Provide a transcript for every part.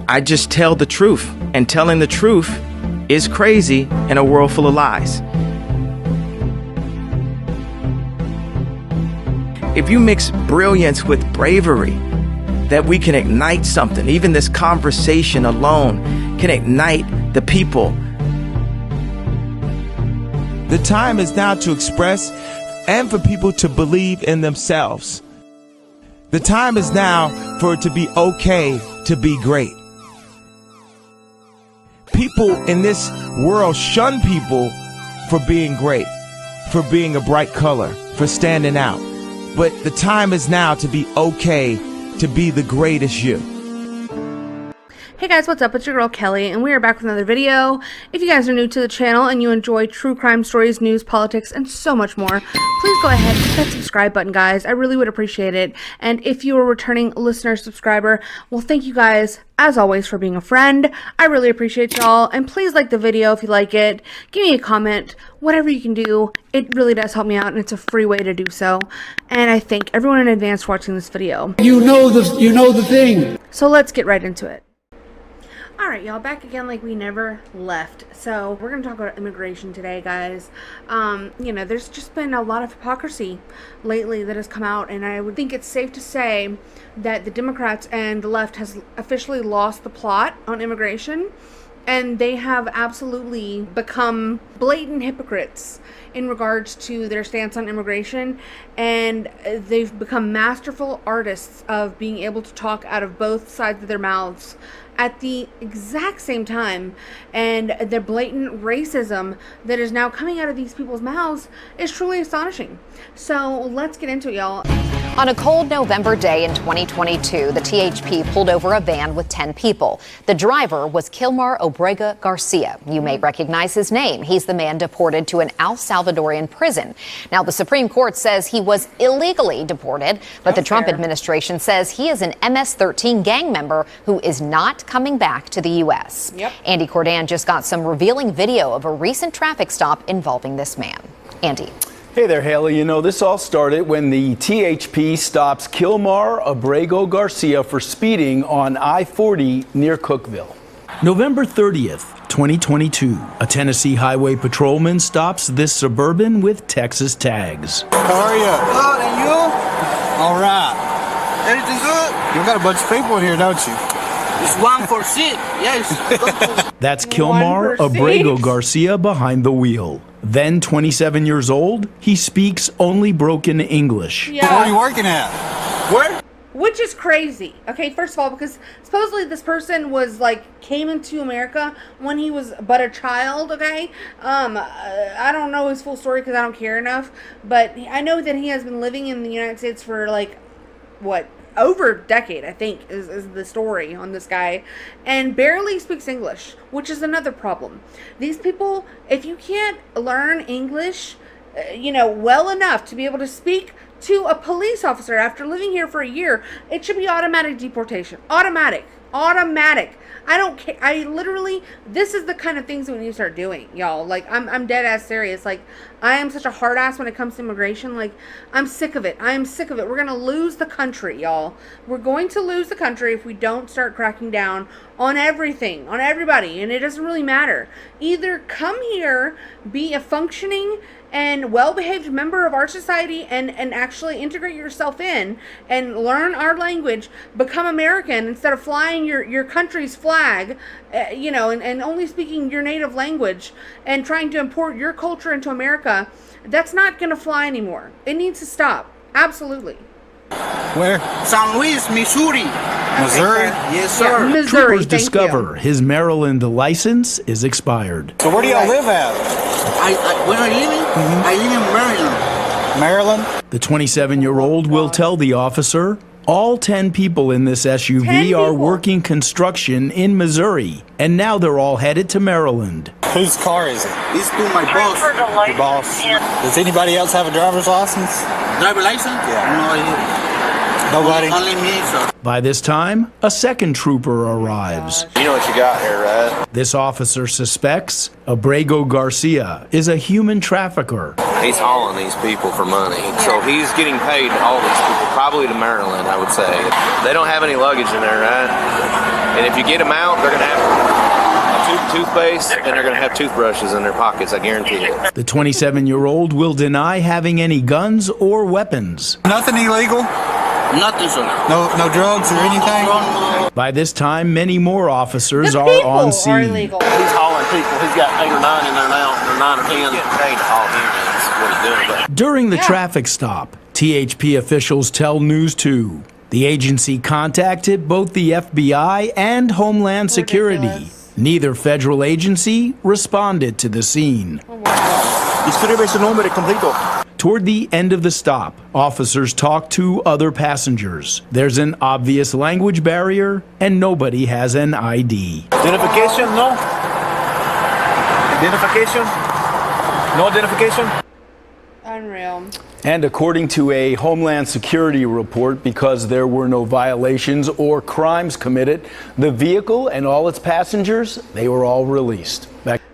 I just tell the truth, and telling the truth is crazy in a world full of lies. If you mix brilliance with bravery, that we can ignite something. Even this conversation alone can ignite the people. The time is now to express and for people to believe in themselves. The time is now for it to be okay to be great. People in this world shun people for being great, for being a bright color, for standing out. But the time is now to be okay to be the greatest you. Hey guys, what's up? It's your girl Kelly, and we are back with another video. If you guys are new to the channel and you enjoy true crime stories, news, politics, and so much more, please go ahead and hit that subscribe button, guys. I really would appreciate it. And if you are a returning listener, subscriber, well, thank you guys, as always, for being a friend. I really appreciate y'all, and please like the video if you like it. Give me a comment, whatever you can do. It really does help me out, and it's a free way to do so. And I thank everyone in advance for watching this video. You know the thing. So let's get right into it. Alright, y'all, back again like we never left. So we're going to talk about immigration today, guys. You know, there's just been a lot of hypocrisy lately that has come out, and I would think it's safe to say that the Democrats and the left has officially lost the plot on immigration, and they have absolutely become blatant hypocrites in regards to their stance on immigration, and they've become masterful artists of being able to talk out of both sides of their mouths at the exact same time. And the blatant racism that is now coming out of these people's mouths is truly astonishing. So let's get into it, y'all. On a cold November day in 2022, the THP pulled over a van with 10 people. The driver was Kilmar Obrega Garcia. You may recognize his name. He's the man deported to an El Salvadorian prison. Now, the Supreme Court says he was illegally deported, but the Trump administration says he is an MS-13 gang member who is not coming back to the U.S. Yep. Andy Cordan just got some revealing video of a recent traffic stop involving this man. Andy. Hey there, Haley. You know, this all started when the THP stops Kilmar Abrego Garcia for speeding on I-40 near Cookeville. November 30th, 2022, a Tennessee highway patrolman stops this Suburban with Texas tags. How are you? Good, and you? All right. Everything good? You got a bunch of people in here, don't you? It's 1 for seat, yes. That's Kilmar Abrego Garcia behind the wheel. Then 27 years old, he speaks only broken English. Yeah. Where are you working at? Where? Which is crazy. Okay, first of all, because supposedly this person was came into America when he was but a child, okay? I don't know his full story because I don't care enough, but I know that he has been living in the United States for over a decade, I think, is the story on this guy, and barely speaks English, which is another problem. These people, if you can't learn English, well enough to be able to speak to a police officer after living here for a year, it should be automatic deportation. Automatic. I don't care. I literally, this is the kind of things that we need to start doing, y'all. I'm dead ass serious. I am such a hard ass when it comes to immigration. I'm sick of it. I am sick of it. We're going to lose the country, y'all. We're going to lose the country if we don't start cracking down on everything, on everybody. And it doesn't really matter. Either come here, be a functioning and well-behaved member of our society and actually integrate yourself in and learn our language, become American instead of flying your country's flag, and only speaking your native language and trying to import your culture into America. That's not going to fly anymore. It needs to stop. Absolutely. Where? San Luis, Missouri. Missouri? Yes, sir. Yeah, Missouri, Troopers discover his Maryland license is expired. So where do y'all live at? Where are you living? I live in Maryland. Maryland? The 27-year-old will tell the officer all 10 people in this SUV are working construction in Missouri, and now they're all headed to Maryland. Whose car is it? It's to my boss. Your boss. Does anybody else have a driver's license? Driver license? Yeah. No idea. Nobody? Only me, sir. By this time, a second trooper arrives. You know what you got here, right? This officer suspects Abrego Garcia is a human trafficker. He's hauling these people for money. So he's getting paid to haul these people, probably to Maryland, I would say. They don't have any luggage in there, right? And if you get them out, they're going to have toothpaste and they're going to have toothbrushes in their pockets. I guarantee it. The 27-year-old will deny having any guns or weapons. Nothing illegal? Nothing, sir. No drugs or anything? By this time, many more officers The are people on are scene. illegal. He's hauling people. He's got 8 or 9 in there now, or 9 or 10. He's getting paid to haul humans. That's what he's doing. But During the Yeah. traffic stop, THP officials tell News 2 the agency contacted both the FBI and Homeland Security. Ridiculous. Neither federal agency responded to the scene. Describe su nombre completo. Toward the end of the stop, officers talk to other passengers. There's an obvious language barrier, and nobody has an ID. Identification? No. Identification? No identification? Unreal. And according to a Homeland Security report, because there were no violations or crimes committed, the vehicle and all its passengers, they were all released.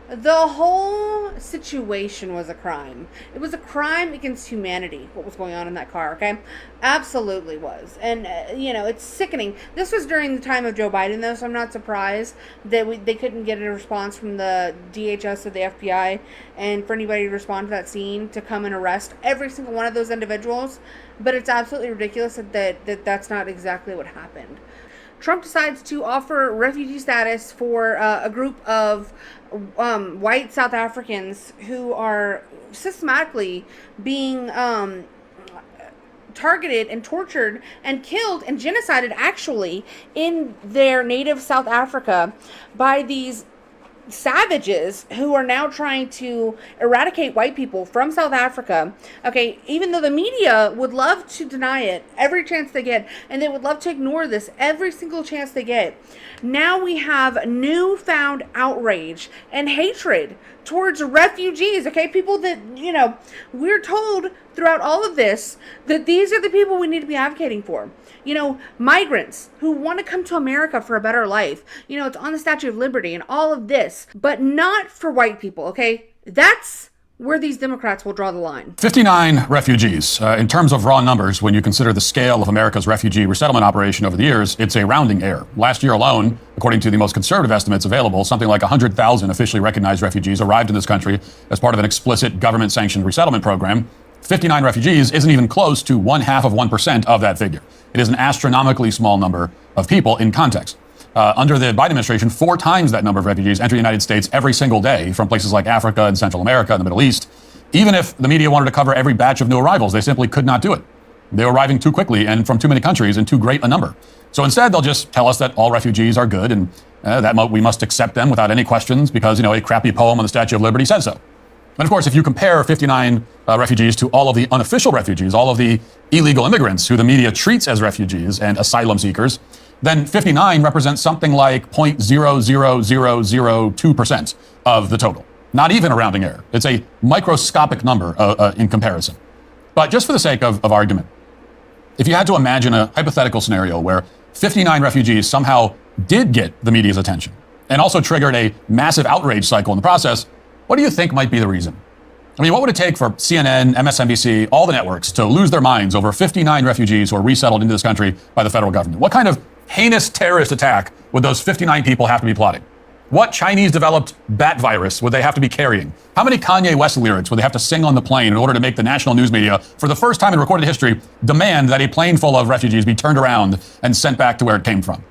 The whole situation was a crime. It was a crime against humanity, what was going on in that car, okay? Absolutely was. And, it's sickening. This was during the time of Joe Biden, though, so I'm not surprised that they couldn't get a response from the DHS or the FBI, and for anybody to respond to that scene, to come and arrest every single one of those individuals. But it's absolutely ridiculous that's not exactly what happened. Trump decides to offer refugee status for a group of white South Africans who are systematically being targeted and tortured and killed and genocided, actually, in their native South Africa by these savages who are now trying to eradicate white people from South Africa. Okay, even though the media would love to deny it every chance they get, and they would love to ignore this every single chance they get, now we have newfound outrage and hatred towards refugees. Okay, people that, we're told throughout all of this that these are the people we need to be advocating for. Migrants who want to come to America for a better life. It's on the Statue of Liberty and all of this, but not for white people, okay? That's where these Democrats will draw the line. 59 refugees. In terms of raw numbers, when you consider the scale of America's refugee resettlement operation over the years, it's a rounding error. Last year alone, according to the most conservative estimates available, something like 100,000 officially recognized refugees arrived in this country as part of an explicit government-sanctioned resettlement program. 59 refugees isn't even close to 0.5% of that figure. It is an astronomically small number of people in context. Under the Biden administration, 4 times that number of refugees enter the United States every single day from places like Africa and Central America and the Middle East. Even if the media wanted to cover every batch of new arrivals, they simply could not do it. They were arriving too quickly and from too many countries in too great a number. So instead, they'll just tell us that all refugees are good and that we must accept them without any questions because, a crappy poem on the Statue of Liberty says so. And of course, if you compare 59 refugees to all of the unofficial refugees, all of the illegal immigrants who the media treats as refugees and asylum seekers, then 59 represents something like 0.00002% of the total. Not even a rounding error. It's a microscopic number in comparison. But just for the sake of argument, if you had to imagine a hypothetical scenario where 59 refugees somehow did get the media's attention and also triggered a massive outrage cycle in the process, what do you think might be the reason? I mean, what would it take for CNN, MSNBC, all the networks to lose their minds over 59 refugees who are resettled into this country by the federal government? What kind of heinous terrorist attack would those 59 people have to be plotting? What Chinese-developed bat virus would they have to be carrying? How many Kanye West lyrics would they have to sing on the plane in order to make the national news media, for the first time in recorded history, demand that a plane full of refugees be turned around and sent back to where it came from?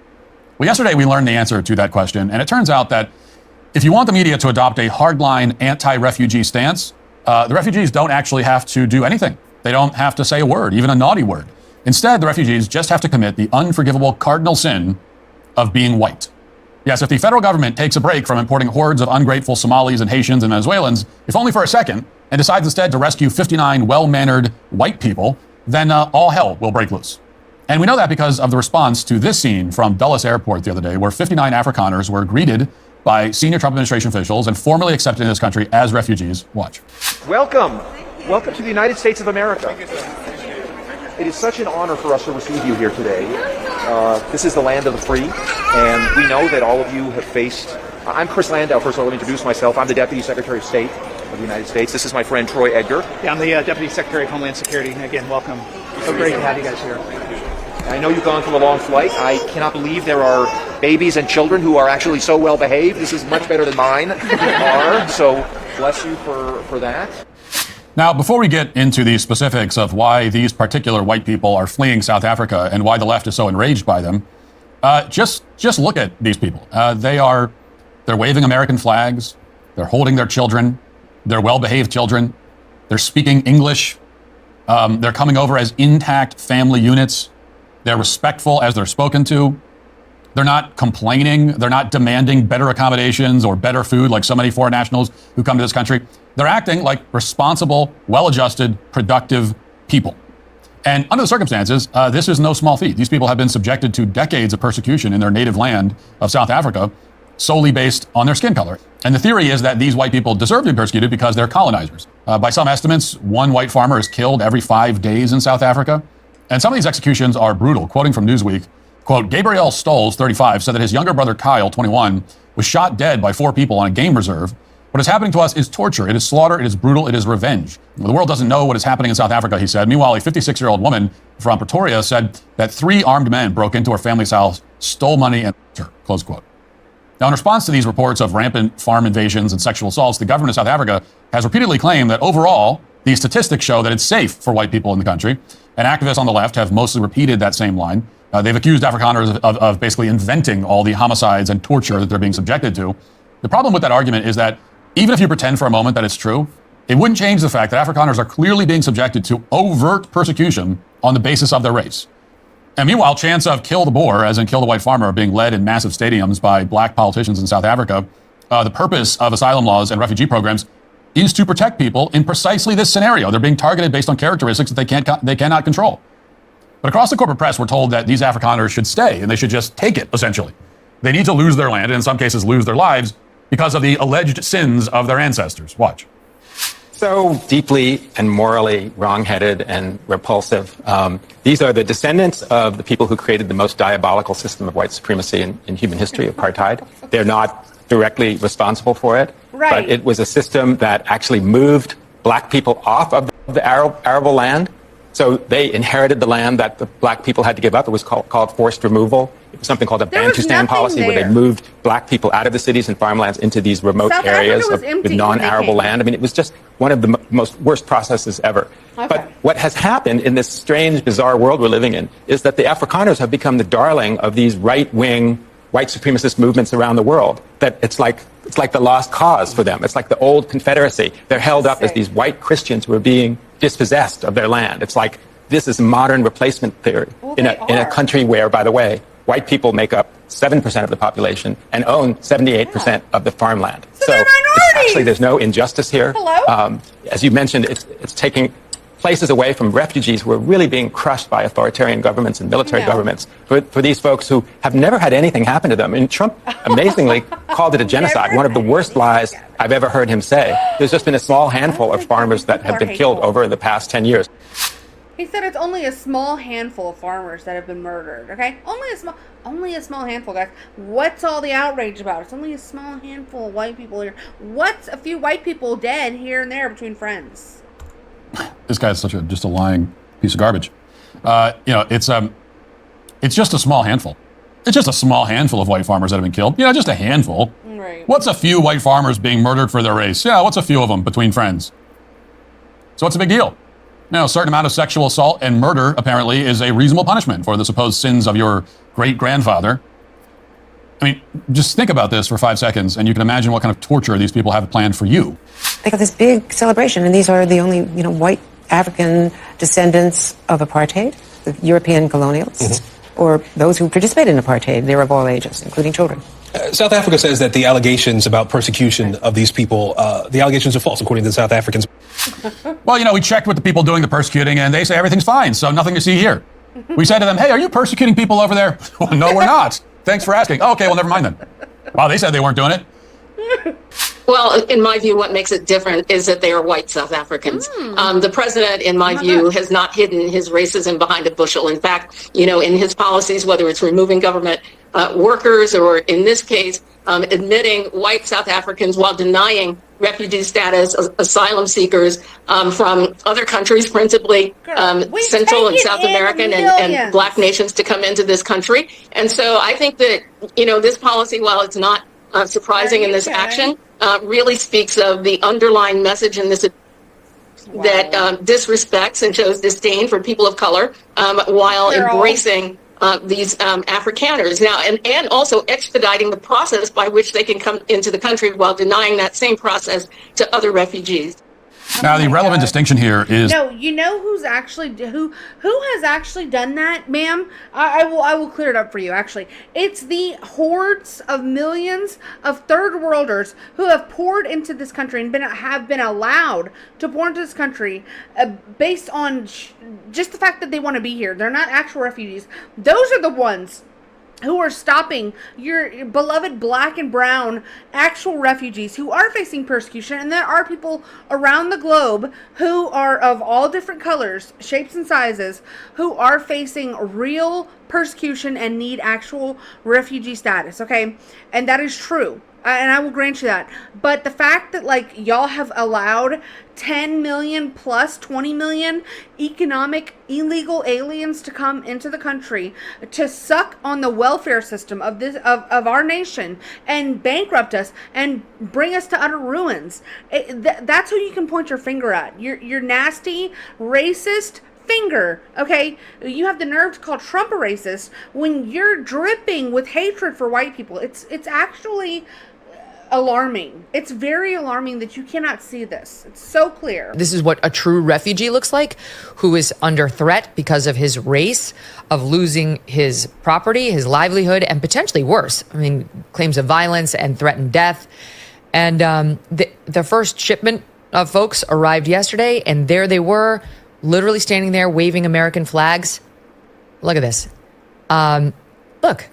Well, yesterday we learned the answer to that question, and it turns out that if you want the media to adopt a hardline anti-refugee stance, the refugees don't actually have to do anything. They don't have to say a word, even a naughty word. Instead, the refugees just have to commit the unforgivable cardinal sin of being white. Yes, if the federal government takes a break from importing hordes of ungrateful Somalis and Haitians and Venezuelans, if only for a second, and decides instead to rescue 59 well-mannered white people, then all hell will break loose. And we know that because of the response to this scene from Dulles Airport the other day, where 59 Afrikaners were greeted by senior Trump administration officials and formally accepted in this country as refugees. Watch. Welcome. Welcome to the United States of America. It is such an honor for us to receive you here today. This is the land of the free, and we know that all of you have faced... I'm Chris Landau. First of all, let me introduce myself. I'm the Deputy Secretary of State of the United States. This is my friend Troy Edgar. Yeah, I'm the Deputy Secretary of Homeland Security. Again, welcome. So great to have you guys here. I know you've gone through a long flight. I cannot believe there are babies and children who are actually so well behaved. This is much better than mine are. So bless you for that. Now, before we get into the specifics of why these particular white people are fleeing South Africa and why the left is so enraged by them, just look at these people. They're waving American flags. They're holding their children. They're well-behaved children. They're speaking English. They're coming over as intact family units. They're respectful as they're spoken to. They're not complaining. They're not demanding better accommodations or better food like so many foreign nationals who come to this country. They're acting like responsible, well-adjusted, productive people. And under the circumstances, this is no small feat. These people have been subjected to decades of persecution in their native land of South Africa, solely based on their skin color. And the theory is that these white people deserve to be persecuted because they're colonizers. By some estimates, one white farmer is killed every 5 days in South Africa. And some of these executions are brutal. Quoting from Newsweek, quote, Gabriel Stolz, 35, said that his younger brother Kyle, 21, was shot dead by 4 people on a game reserve. What is happening to us is torture. It is slaughter. It is brutal. It is revenge. The world doesn't know what is happening in South Africa, he said. Meanwhile, a 56-year-old woman from Pretoria said that 3 armed men broke into her family's house, stole money, and her, close quote. Now, in response to these reports of rampant farm invasions and sexual assaults, the government of South Africa has repeatedly claimed that overall, these statistics show that it's safe for white people in the country. And activists on the left have mostly repeated that same line. They've accused Afrikaners of basically inventing all the homicides and torture that they're being subjected to. The problem with that argument is that even if you pretend for a moment that it's true, it wouldn't change the fact that Afrikaners are clearly being subjected to overt persecution on the basis of their race. And meanwhile, chants of kill the Boer, as in kill the white farmer, are being led in massive stadiums by black politicians in South Africa. The purpose of asylum laws and refugee programs is to protect people in precisely this scenario. They're being targeted based on characteristics that they cannot control. But across the corporate press, we're told that these Afrikaners should stay and they should just take it, essentially. They need to lose their land and in some cases lose their lives because of the alleged sins of their ancestors. Watch. So deeply and morally wrong-headed and repulsive. These are the descendants of the people who created the most diabolical system of white supremacy in human history, apartheid. They're not directly responsible for it, right. But it was a system that actually moved black people off of the arable land. So they inherited the land that the black people had to give up. It was called forced removal. It was something called a Bantustan policy, where they moved black people out of the cities and farmlands into these remote areas with non-arable land. I mean, it was just one of the most worst processes ever. Okay. But what has happened in this strange, bizarre world we're living in is that the Afrikaners have become the darling of these right-wing white supremacist movements around the world. That it's like the lost cause for them. It's like the old Confederacy. They're held up as these white Christians who are being dispossessed of their land. It's like this is modern replacement theory in a country where, by the way, white people make up 7% of the population and own 78% of the farmland. So actually, there's no injustice here. As you mentioned, it's taking places away from refugees who are really being crushed by authoritarian governments and military governments. For these folks who have never had anything happen to them. And Trump amazingly called it a genocide, one of the worst lies I've ever heard him say. There's just been a small handful of farmers that have been killed over the past 10 years. He said it's only a small handful of farmers that have been murdered, okay? Only a small handful, guys. What's all the outrage about? It's only a small handful of white people here. What's a few white people dead here and there between friends? This guy's just a lying piece of garbage. It's just a small handful. It's just a small handful of white farmers that have been killed. Just a handful. Right. What's a few white farmers being murdered for their race? Yeah, what's a few of them between friends? So what's the big deal? A certain amount of sexual assault and murder, apparently, is a reasonable punishment for the supposed sins of your great-grandfather. I mean, just think about this for 5 seconds, and you can imagine what kind of torture these people have planned for you. They got this big celebration, and these are the only, white African descendants of apartheid, the European colonials, or those who participated in apartheid. They're of all ages, including children. South Africa says that the allegations about persecution of these people, the allegations are false, according to the South Africans. Well, we checked with the people doing the persecuting, and they say everything's fine, so nothing to see here. We said to them, hey, are you persecuting people over there? Well, no, we're not. Thanks for asking. Oh, okay, well, never mind then. Wow, they said they weren't doing it. Well, in my view, what makes it different is that they are white South Africans. The president, in my view, has not hidden his racism behind a bushel. In fact, in his policies, whether it's removing government workers or, in this case, admitting white South Africans while denying refugee status, asylum seekers from other countries, principally Central and South American and Black nations to come into this country. And so I think that, this policy, while it's not surprising in this action, really speaks of the underlying message in this that disrespects and shows disdain for people of color while embracing these Afrikaners now, and also expediting the process by which they can come into the country while denying that same process to other refugees. Now, the relevant distinction here is no. You know who has actually done that, ma'am? I will clear it up for you. Actually, it's the hordes of millions of third worlders who have poured into this country and have been allowed to pour into this country based on just the fact that they want to be here. They're not actual refugees. Those are the ones who are stopping your beloved black and brown actual refugees who are facing persecution. And there are people around the globe who are of all different colors, shapes, and sizes who are facing real persecution and need actual refugee status, okay? And that is true. And I will grant you that. But the fact that, y'all have allowed 10 million plus 20 million economic illegal aliens to come into the country to suck on the welfare system of our nation and bankrupt us and bring us to utter ruins. That's who you can point your finger at. Your nasty, racist finger, okay? You have the nerve to call Trump a racist when you're dripping with hatred for white people. It's actually alarming. It's very alarming that you cannot see this. It's so clear. This is what a true refugee looks like, who is under threat because of his race, of losing his property, his livelihood, and potentially worse. I mean, claims of violence and threatened death. And the first shipment of folks arrived yesterday, and there they were, literally standing there waving American flags. Look at this. Look.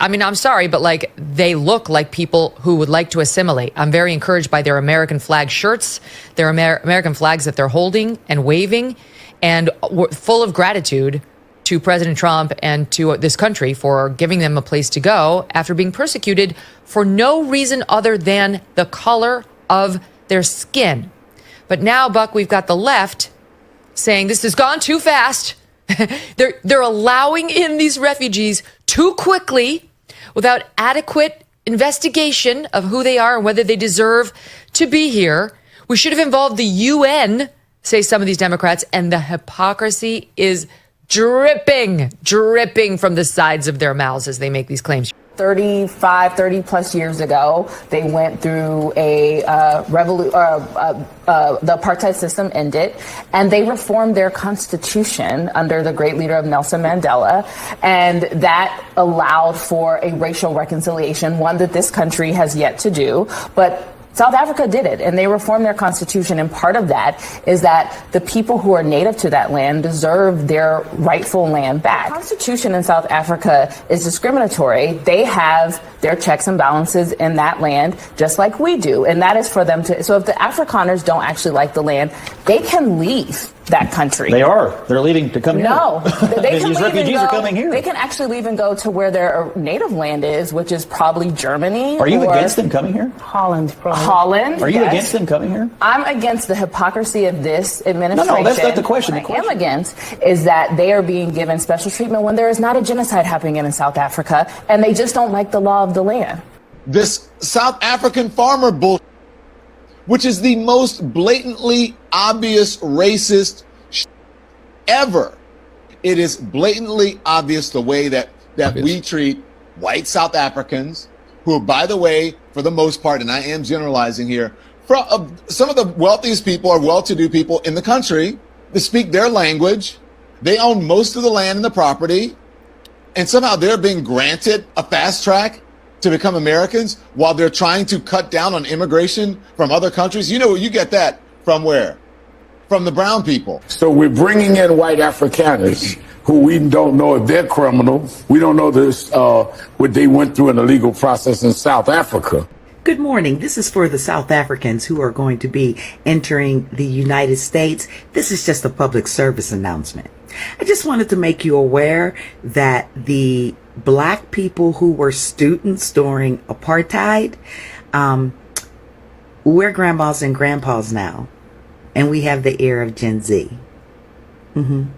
I'm sorry, but they look like people who would like to assimilate. I'm very encouraged by their American flag shirts, their American flags that they're holding and waving, and full of gratitude to President Trump and to this country for giving them a place to go after being persecuted for no reason other than the color of their skin. But now, Buck, we've got the left saying this has gone too fast. They're allowing in these refugees too quickly without adequate investigation of who they are and whether they deserve to be here. We should have involved the UN, say some of these Democrats, and the hypocrisy is dripping from the sides of their mouths as they make these claims. 30 plus years ago, they went through the apartheid system ended, and they reformed their constitution under the great leader of Nelson Mandela, and that allowed for a racial reconciliation, one that this country has yet to do, but South Africa did it, and they reformed their constitution, and part of that is that the people who are native to that land deserve their rightful land back. The constitution in South Africa is discriminatory. They have their checks and balances in that land, just like we do, and that is for them to. So if the Afrikaners don't actually like the land, they can leave that country. They're leaving to come here. No, they can these leave refugees and go, are coming here. They can actually leave and go to where their native land is, which is probably Germany. Are you against them coming here? Holland, probably. Holland. Are you yes. against them coming here? I'm against the hypocrisy of this administration. No, that's not the question. What I am against is that they are being given special treatment when there is not a genocide happening in South Africa, and they just don't like the law of the land. This South African farmer bull, which is the most blatantly obvious racist ever. It is blatantly obvious the way that we treat white South Africans, who, by the way, for the most part, and I am generalizing here, some of the wealthiest people are well-to-do people in the country. They speak their language. They own most of the land and the property. And somehow they're being granted a fast track to become Americans while they're trying to cut down on immigration from other countries. You get that from where? From the brown people. So we're bringing in white Afrikaners who we don't know if they're criminal. We don't know this, what they went through in the legal process in South Africa. Good morning. This is for the South Africans who are going to be entering the United States. This is just a public service announcement. I just wanted to make you aware that the black people who were students during apartheid, We're grandmas and grandpas now, and we have the ear of Gen Z. One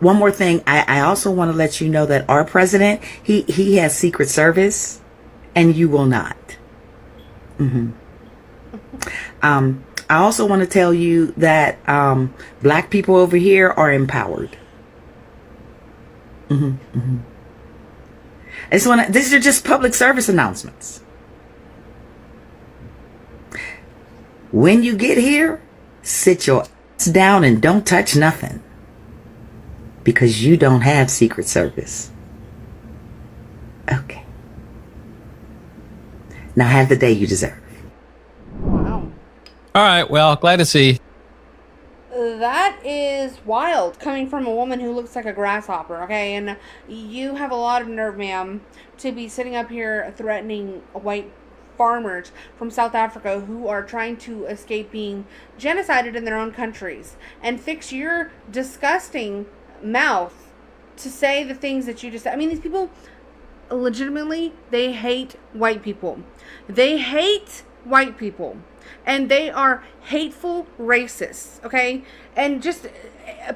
more thing, I also want to let you know that our president, he has Secret Service, and you will not. I also want to tell you that black people over here are empowered. These are just public service announcements. When you get here, sit your ass down and don't touch nothing, because you don't have Secret Service. Okay. Now have the day you deserve. Wow. All right, well, glad to see. That is wild, coming from a woman who looks like a grasshopper, okay? And you have a lot of nerve, ma'am, to be sitting up here threatening white farmers from South Africa who are trying to escape being genocided in their own countries, and fix your disgusting mouth to say the things that you just said. I mean, these people, legitimately, they hate white people. They hate white people. And they are hateful racists, okay? And just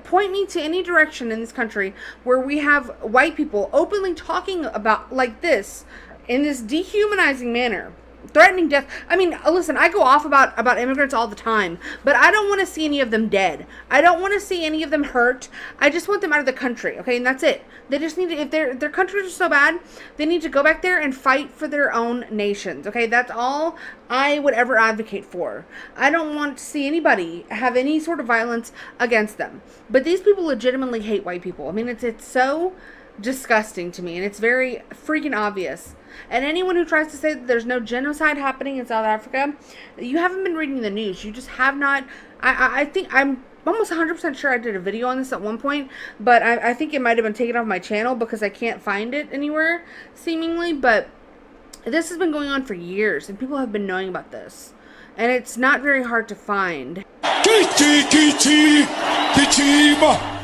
point me to any direction in this country where we have white people openly talking about like this, in this dehumanizing manner, threatening death. I mean, listen, I go off about immigrants all the time, but I don't want to see any of them dead. I don't want to see any of them hurt. I just want them out of the country, okay? And that's it. They just need to, if their countries are so bad, they need to go back there and fight for their own nations, okay? That's all I would ever advocate for. I don't want to see anybody have any sort of violence against them. But these people legitimately hate white people. I mean, it's so disgusting to me, and it's very freaking obvious. And anyone who tries to say that there's no genocide happening in South Africa, you haven't been reading the news. You just have not. I think I'm almost 100% sure I did a video on this at one point, but I think it might have been taken off my channel because I can't find it anywhere, seemingly. But this has been going on for years, and people have been knowing about this, and it's not very hard to find.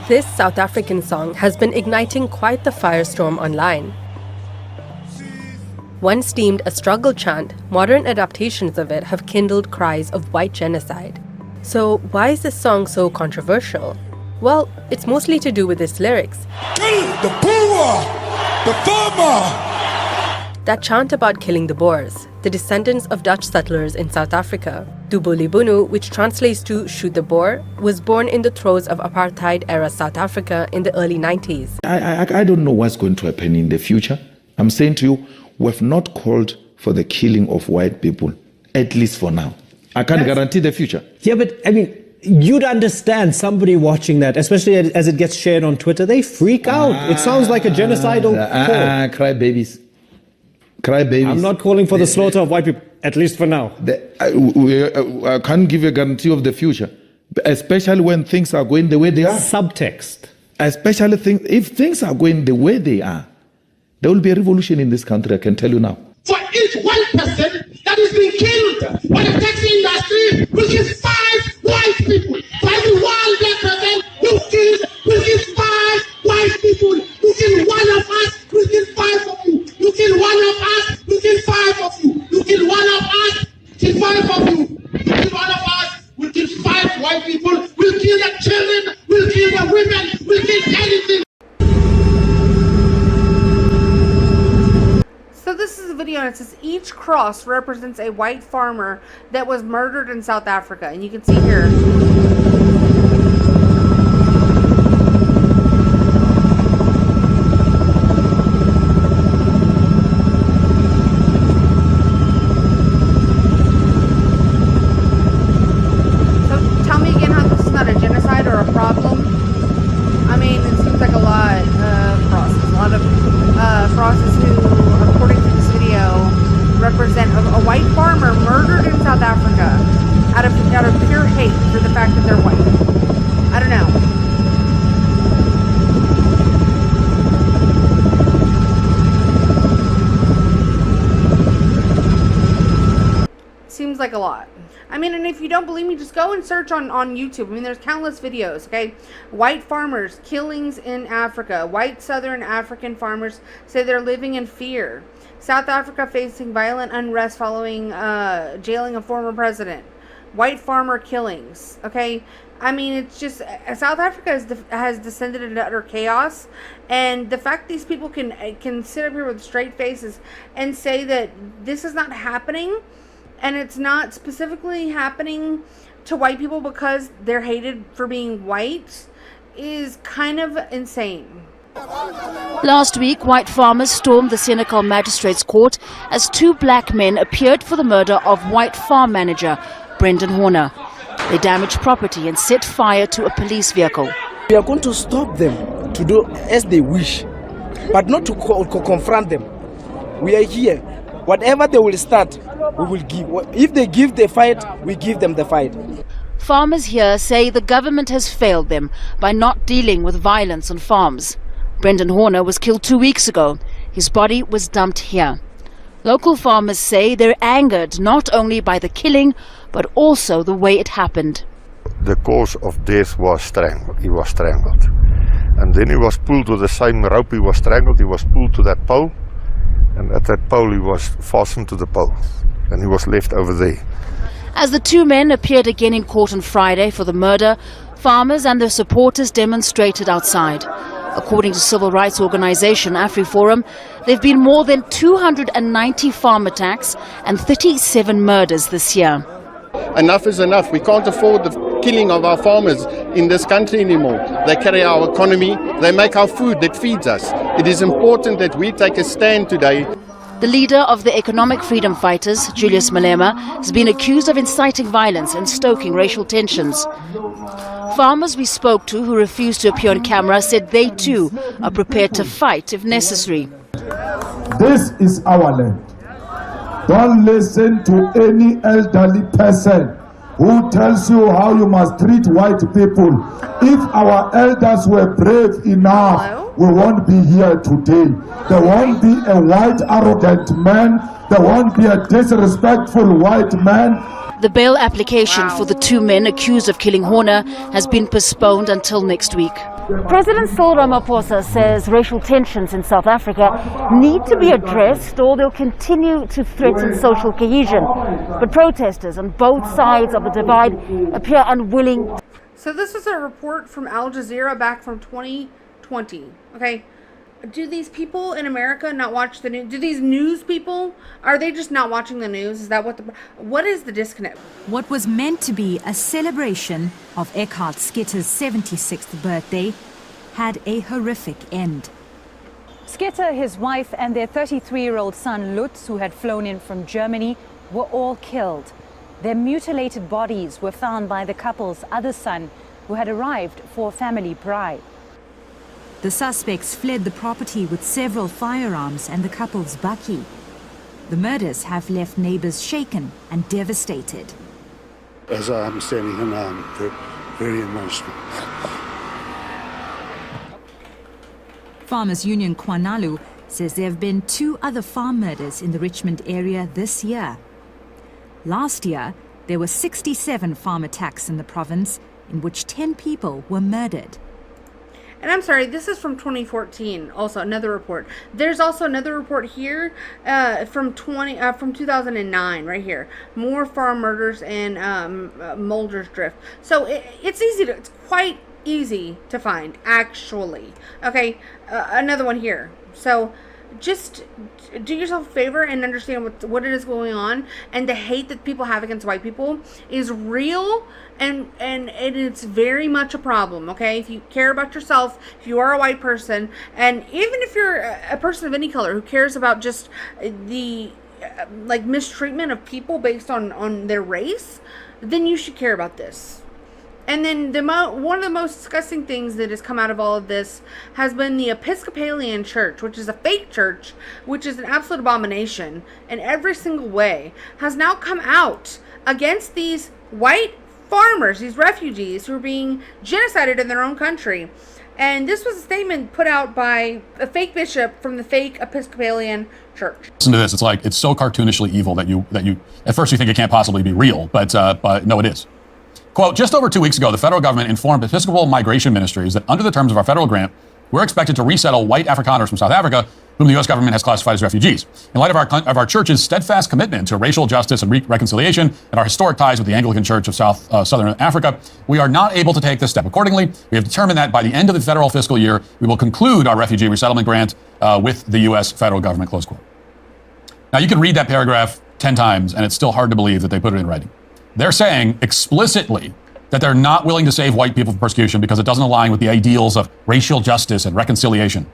This South African song has been igniting quite the firestorm online. Once deemed a struggle chant, modern adaptations of it have kindled cries of white genocide. So why is this song so controversial? Well, it's mostly to do with its lyrics. Kill the Boer! The farmer! That chant about killing the Boers, the descendants of Dutch settlers in South Africa. Dubulibunu, which translates to shoot the Boer, was born in the throes of apartheid-era South Africa in the early 90s. I don't know what's going to happen in the future. I'm saying to you, we've not called for the killing of white people, at least for now. I can't guarantee the future. Yeah, but I mean, you'd understand somebody watching that, especially as it gets shared on Twitter, they freak out. It sounds like a genocidal call. Cry babies. Cry babies. I'm not calling for the slaughter of white people, at least for now. I can't give you a guarantee of the future, especially when things are going the way they are. Subtext. Especially if things are going the way they are, there will be a revolution in this country, I can tell you now. For each one person that is being killed by the taxi industry, will give 5 white people. For every one black person who kills, will give 5 white people. You kill one of us, we'll kill 5 of you. You kill one of us, we'll kill 5 of you. You kill one of us, kill 5 of you. You kill one of us, we'll kill 5 white people. We'll kill the children, we'll kill the women, we'll kill anything. So this is a video, and it says each cross represents a white farmer that was murdered in South Africa. And you can see here. So tell me again how this is not a genocide or a problem. I mean, it seems like a lot of crosses. A lot of crosses who, according to this video, represent a white farmer murdered in South Africa out of pure hate for the fact that they're white. I don't know. Seems like a lot. I mean, and if you don't believe me, just go and search on YouTube. I mean, there's countless videos, okay? White farmers, killings in Africa. White Southern African farmers say they're living in fear. South Africa facing violent unrest following jailing a former president. White farmer killings. Okay, I mean, it's just South Africa has descended into utter chaos, and the fact these people can sit up here with straight faces and say that this is not happening, and it's not specifically happening to white people because they're hated for being white, is kind of insane. Last week, white farmers stormed the Senekal Magistrates Court as two black men appeared for the murder of white farm manager Brendan Horner. They damaged property and set fire to a police vehicle. We are going to stop them to do as they wish, but not to confront them. We are here. Whatever they will start, we will give. If they give the fight, we give them the fight. Farmers here say the government has failed them by not dealing with violence on farms. Brendan Horner was killed 2 weeks ago. His body was dumped here. Local farmers say they're angered not only by the killing, but also the way it happened. The cause of death was strangled. He was strangled. And then he was pulled to the same rope he was strangled. He was pulled to that pole. And at that pole he was fastened to the pole. And he was left over there. As the two men appeared again in court on Friday for the murder, farmers and their supporters demonstrated outside. According to civil rights organization AfriForum, there have been more than 290 farm attacks and 37 murders this year. Enough is enough. We can't afford the killing of our farmers in this country anymore. They carry our economy, they make our food that feeds us. It is important that we take a stand today. The leader of the Economic Freedom Fighters, Julius Malema, has been accused of inciting violence and stoking racial tensions. Farmers we spoke to who refused to appear on camera said they too are prepared to fight if necessary. This is our land. Don't listen to any elderly person who tells you how you must treat white people. If our elders were brave enough, we won't be here today. There won't be a white arrogant man. There won't be a disrespectful white man. The bail application for the two men accused of killing Horner has been postponed until next week. President Cyril Ramaphosa says racial tensions in South Africa need to be addressed or they'll continue to threaten social cohesion. But protesters on both sides of the divide appear unwilling. So this was a report from Al Jazeera back from 2020. Okay. Do these people in America not watch the news? Do these news people, are they just not watching the news? Is that what is the disconnect? What was meant to be a celebration of Eckhard Skitter's 76th birthday had a horrific end. Skitter, his wife, and their 33-year-old son Lutz, who had flown in from Germany, were all killed. Their mutilated bodies were found by the couple's other son, who had arrived for a family bride. The suspects fled the property with several firearms and the couple's bakkie. The murders have left neighbors shaken and devastated. As I understand it, and I'm very emotional. Farmers Union Kwanalu says there have been 2 other farm murders in the Richmond area this year. Last year, there were 67 farm attacks in the province, in which 10 people were murdered. And I'm sorry, this is from 2014. Also, another report. There's also another report here from 2009, right here. More farm murders in Mulder's Drift. So it's quite easy to find, actually. Okay, another one here. So just do yourself a favor and understand what it is going on, and the hate that people have against white people is real, and it's very much a problem. Okay, if you care about yourself, if you are a white person, and even if you're a person of any color who cares about just the mistreatment of people based on their race, then you should care about this. And then one of the most disgusting things that has come out of all of this has been the Episcopalian Church, which is a fake church, which is an absolute abomination in every single way, has now come out against these white farmers, these refugees who are being genocided in their own country. And this was a statement put out by a fake bishop from the fake Episcopalian Church. Listen to this. It's so cartoonishly evil that you at first you think it can't possibly be real, but no, it is. Quote, just over 2 weeks ago, the federal government informed Episcopal Migration Ministries that under the terms of our federal grant, we're expected to resettle white Afrikaners from South Africa whom the U.S. government has classified as refugees. In light of our church's steadfast commitment to racial justice and reconciliation and our historic ties with the Anglican Church of Southern Africa, we are not able to take this step. Accordingly, we have determined that by the end of the federal fiscal year, we will conclude our refugee resettlement grant with the U.S. federal government, close quote. Now, you can read that paragraph 10 times, and it's still hard to believe that they put it in writing. They're saying explicitly that they're not willing to save white people from persecution because it doesn't align with the ideals of racial justice and reconciliation.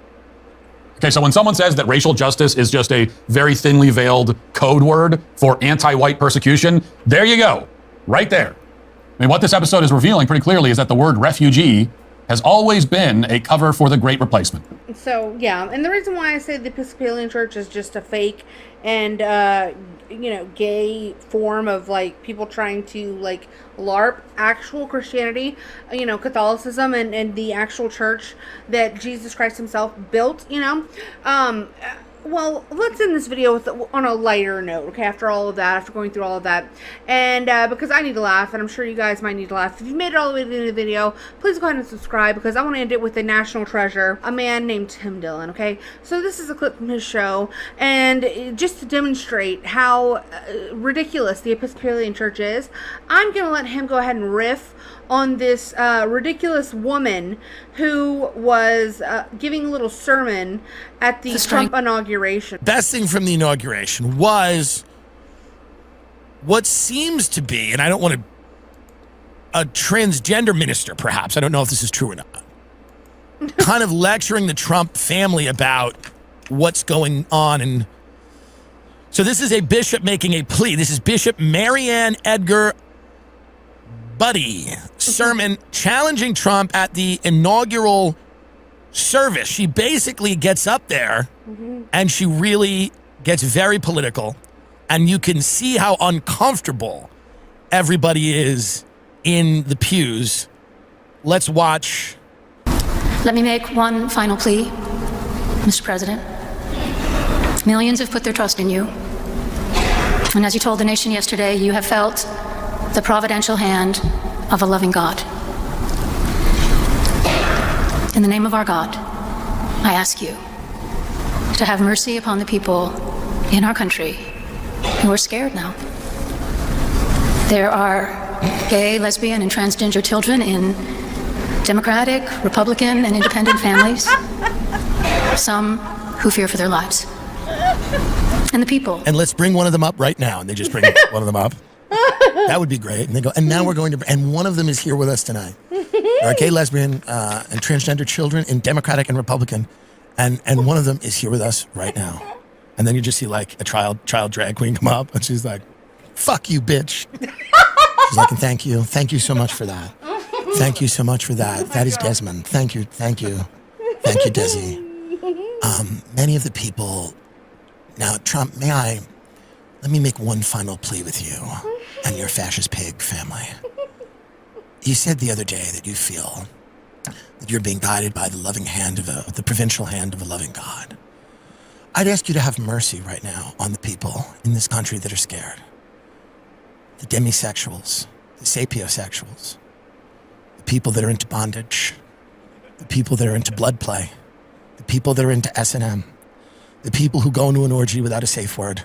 Okay, so when someone says that racial justice is just a very thinly veiled code word for anti-white persecution, there you go, right there. I mean, what this episode is revealing pretty clearly is that the word refugee has always been a cover for the Great Replacement. So, yeah, and the reason why I say the Episcopalian Church is just a fake and, gay form of, like, people trying to, like, LARP actual Christianity, Catholicism and the actual church that Jesus Christ himself built, well, let's end this video on a lighter note, okay, after going through all of that, and because I need to laugh, and I'm sure you guys might need to laugh. If you've made it all the way to the end of the video, please go ahead and subscribe, because I want to end it with a national treasure, a man named Tim Dillon, okay? So this is a clip from his show, and just to demonstrate how ridiculous the Episcopalian Church is, I'm going to let him go ahead and riff on this ridiculous woman who was giving a little sermon at the Trump inauguration. Best thing from the inauguration was what seems to be, and I don't want to, a transgender minister, perhaps. I don't know if this is true or not. Kind of lecturing the Trump family about what's going on. And so this is a bishop making a plea. This is Bishop Marianne Edgar Buddy sermon challenging Trump at the inaugural service. She basically gets up there and she really gets very political, and you can see how uncomfortable everybody is in the pews. Let's watch. Let me make one final plea, Mr. President. Millions have put their trust in you. And as you told the nation yesterday, you have felt the providential hand of a loving God. In the name of our God, I ask you to have mercy upon the people in our country who are scared now. There are gay, lesbian, and transgender children in Democratic, Republican, and independent families. Some who fear for their lives. And the people. And let's bring one of them up right now. And they just bring one of them up. That would be great. And they go, and now we're going to, and one of them is here with us tonight. There are gay, lesbian, and transgender children in Democratic and Republican. And one of them is here with us right now. And then you just see like a child drag queen come up, and she's like, fuck you, bitch. She's like, and thank you so much for that. Thank you so much for that. That is Desmond. Thank you, Desi. Many of the people, now Trump, let me make one final plea with you and your fascist pig family. You said the other day that you feel that you're being guided by the loving hand the provincial hand of a loving God. I'd ask you to have mercy right now on the people in this country that are scared. The demisexuals, the sapiosexuals, the people that are into bondage, the people that are into blood play, the people that are into S&M, the people who go into an orgy without a safe word.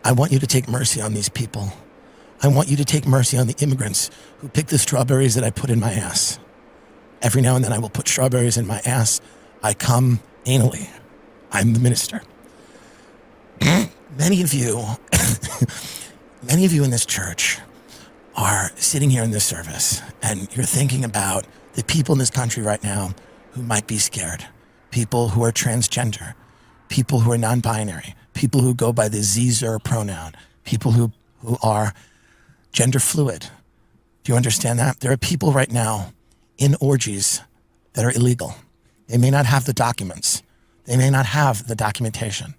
I want you to take mercy on these people. I want you to take mercy on the immigrants who pick the strawberries that I put in my ass. Every now and then I will put strawberries in my ass. I come anally. I'm the minister. Many of you in this church are sitting here in this service, and you're thinking about the people in this country right now who might be scared. People who are transgender, people who are non-binary, people who go by the Z-zer pronoun, people who are gender fluid. Do you understand that? There are people right now in orgies that are illegal. They may not have the documents. They may not have the documentation,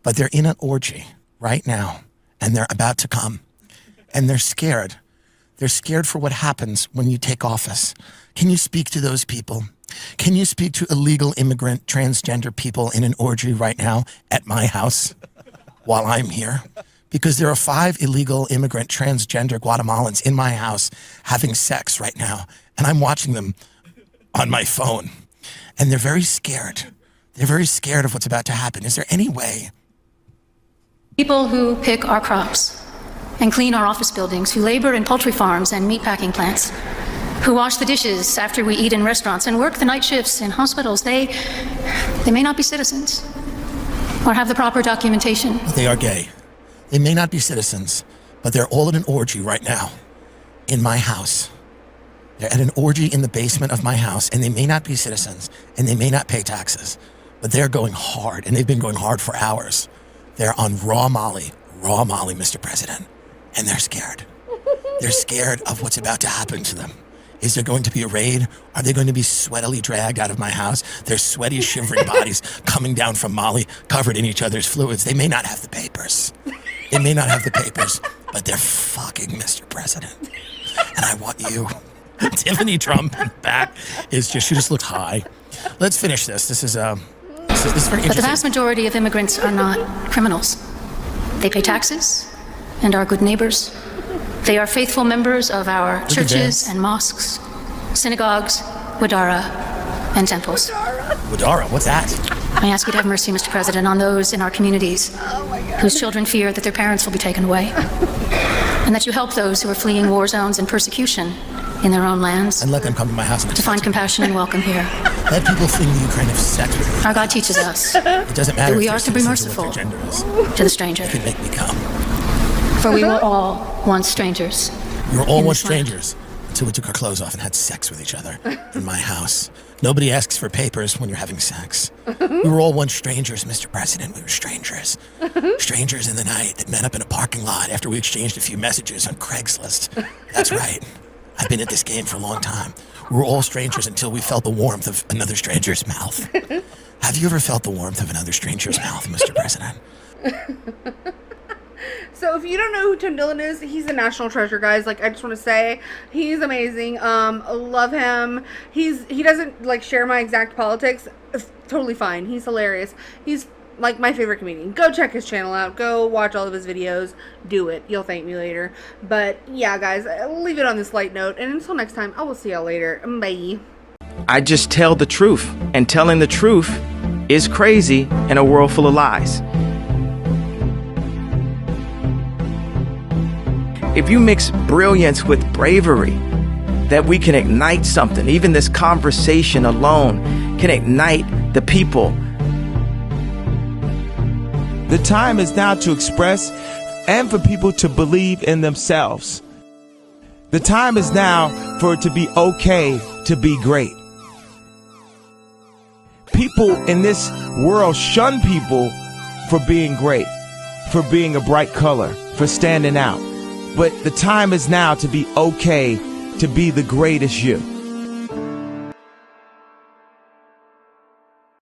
but they're in an orgy right now, and they're about to come, and they're scared. They're scared for what happens when you take office. Can you speak to those people? Can you speak to illegal immigrant transgender people in an orgy right now at my house while I'm here? Because there are 5 illegal immigrant transgender Guatemalans in my house having sex right now, and I'm watching them on my phone. And they're very scared. They're very scared of what's about to happen. Is there any way? People who pick our crops and clean our office buildings, who labor in poultry farms and meatpacking plants, who wash the dishes after we eat in restaurants and work the night shifts in hospitals, they may not be citizens or have the proper documentation. They are gay. They may not be citizens, but they're all at an orgy right now in my house. They're at an orgy in the basement of my house, and they may not be citizens, and they may not pay taxes, but they're going hard, and they've been going hard for hours. They're on raw Molly, Mr. President, and they're scared. They're scared of what's about to happen to them. Is there going to be a raid? Are they going to be sweatily dragged out of my house? Their sweaty, shivering bodies coming down from Molly, covered in each other's fluids. They may not have the papers. They may not have the papers, but they're fucking Mr. President. And I want you. Tiffany Trump back is just, she just looked high. Let's finish this. This is very interesting. But the vast majority of immigrants are not criminals. They pay taxes and are good neighbors. They are faithful members of our churches and mosques, synagogues, wadara, and temples. Wadara, what's that? I ask you to have mercy, Mr. President, on those in our communities whose children fear that their parents will be taken away, and that you help those who are fleeing war zones and persecution in their own lands. And let them come to my house and to find compassion and welcome here. Let people fleeing the Ukraine have sex with me. Our God teaches us It doesn't matter that we if are to be merciful to the stranger. It can make me come. For we were all once strangers. We were all once strangers until we took our clothes off and had sex with each other in my house. Nobody asks for papers when you're having sex. We were all once strangers, Mr. President. We were strangers. Strangers in the night that met up in a parking lot after we exchanged a few messages on Craigslist. That's right. I've been at this game for a long time. We were all strangers until we felt the warmth of another stranger's mouth. Have you ever felt the warmth of another stranger's mouth, Mr. President? So if you don't know who Tim Dillon is, he's a national treasure, guys. Like, I just want to say, he's amazing. Love him. He doesn't like share my exact politics. It's totally fine. He's hilarious. He's like my favorite comedian. Go check his channel out. Go watch all of his videos. Do it. You'll thank me later. But yeah, guys, I'll leave it on this light note. And until next time, I will see y'all later. Bye. I just tell the truth, and telling the truth is crazy in a world full of lies. If you mix brilliance with bravery, that we can ignite something. Even this conversation alone can ignite the people. The time is now to express and for people to believe in themselves. The time is now for it to be okay to be great. People in this world shun people for being great, for being a bright color, for standing out. But the time is now to be okay to be the greatest you.